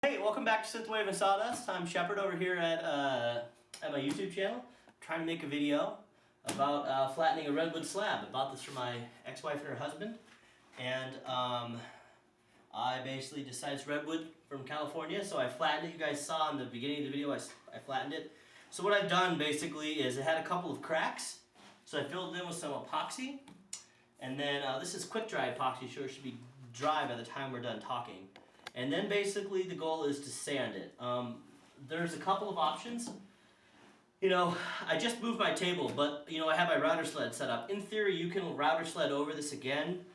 Hey, welcome back to Synthwave and Sawdust. I'm Shepard over here at my YouTube channel. I'm trying to make a video about flattening a redwood slab. I bought this for my ex-wife and her husband, and I basically decided it's redwood from California, so I flattened it. You guys saw in the beginning of the video I flattened it. So what I've done basically is it had a couple of cracks, so I filled it in with some epoxy, and then this is quick dry epoxy, so it should be dry by the time we're done talking. And then basically the goal is to sand it. There's a couple of options. You know, I just moved my table, but you know, I have my router sled set up. In theory, you can router sled over this again,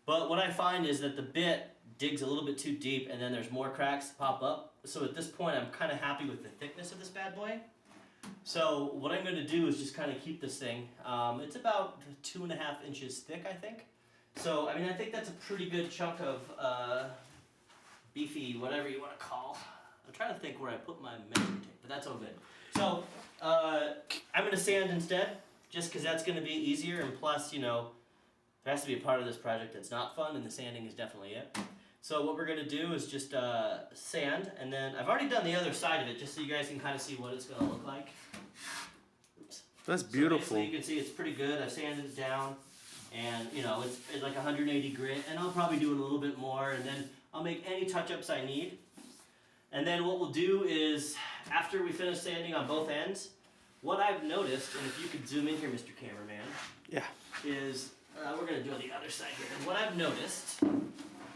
but what I find is that the bit digs a little bit too deep and then there's more cracks pop up. So at this point, I'm kind of happy with the thickness of this bad boy. So what I'm going to do is just kind of keep this thing. It's about 2.5 inches thick, I think. So, I mean, I think that's a pretty good chunk of beefy, whatever you want to call. I'm trying to think where I put my measuring tape, but that's all good. So, I'm going to sand instead, just because that's going to be easier, and plus, you know, there has to be a part of this project that's not fun, and the sanding is definitely it. So what we're going to do is just sand, and then I've already done the other side of it, just so you guys can kind of see what it's going to look like. Oops. That's beautiful. So you can see it's pretty good. I've sanded it down, and you know, it's like 180 grit, and I'll probably do it a little bit more, and then I'll make any touch-ups I need. And then what we'll do is, after we finish sanding on both ends, what I've noticed, and if you could zoom in here, Mr. Cameraman, yeah, is, we're going to do it on the other side here, and what I've noticed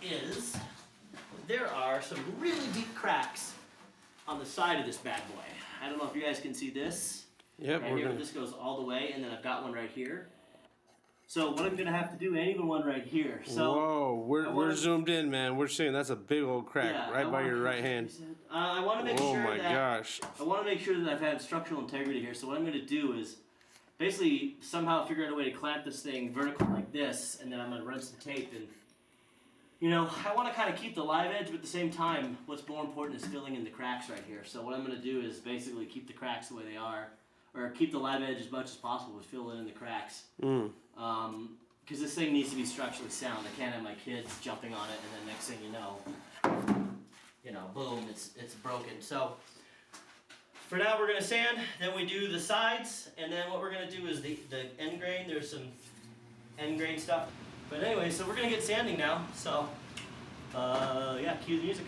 is there are some really deep cracks on the side of this bad boy. I don't know if you guys can see this. Yep, right here, this goes all the way, and then I've got one right here. So what I'm going to have to do, and even one right here. So whoa, we're zoomed in, man. We're seeing that's a big old crack right by your right hand. I want to make sure my gosh. I want to make sure that I've had structural integrity here. So what I'm going to do is basically somehow figure out a way to clamp this thing vertical like this, and then I'm going to run some tape. And you know, I want to kind of keep the live edge, but at the same time, what's more important is filling in the cracks right here. So what I'm going to do is basically keep the cracks the way they are, or keep the live edge as much as possible, but fill in the cracks. Because this thing needs to be structurally sound. I can't have my kids jumping on it, and then next thing you know, boom, it's broken. So for now, we're gonna sand. Then we do the sides, and then what we're gonna do is the end grain. There's some end grain stuff. But anyway, so we're gonna get sanding now. So yeah, cue the music.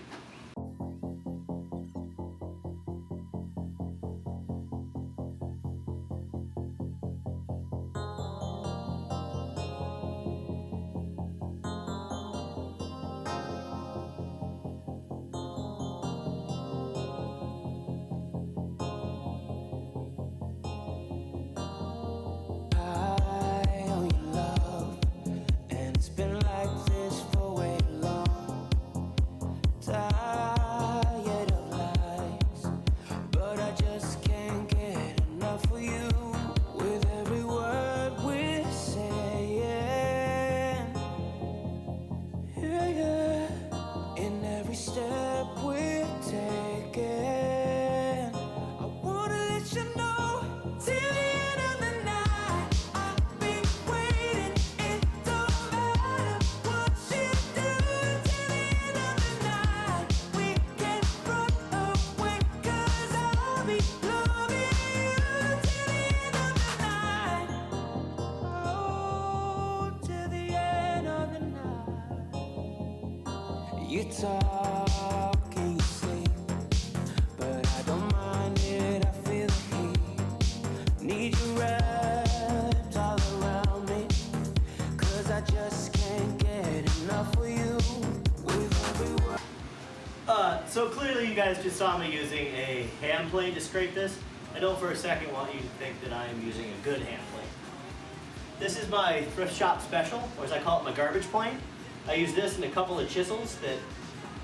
You talk in your sleep, but I don't mind it, I feel the heat. Need you wrapped all around me, cause I just can't get enough of you with every word. So clearly you guys just saw me using a hand plane to scrape this. I don't for a second want you to think that I am using a good hand plane. This is my thrift shop special, or as I call it, my garbage plane. I use this and a couple of chisels that,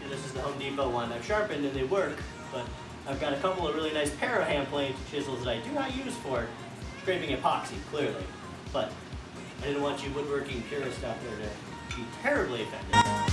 you know, this is the Home Depot one. I've sharpened and they work, but I've got a couple of really nice pair of hand plane chisels that I do not use for scraping epoxy, clearly. But I didn't want you woodworking purists out there to be terribly offended.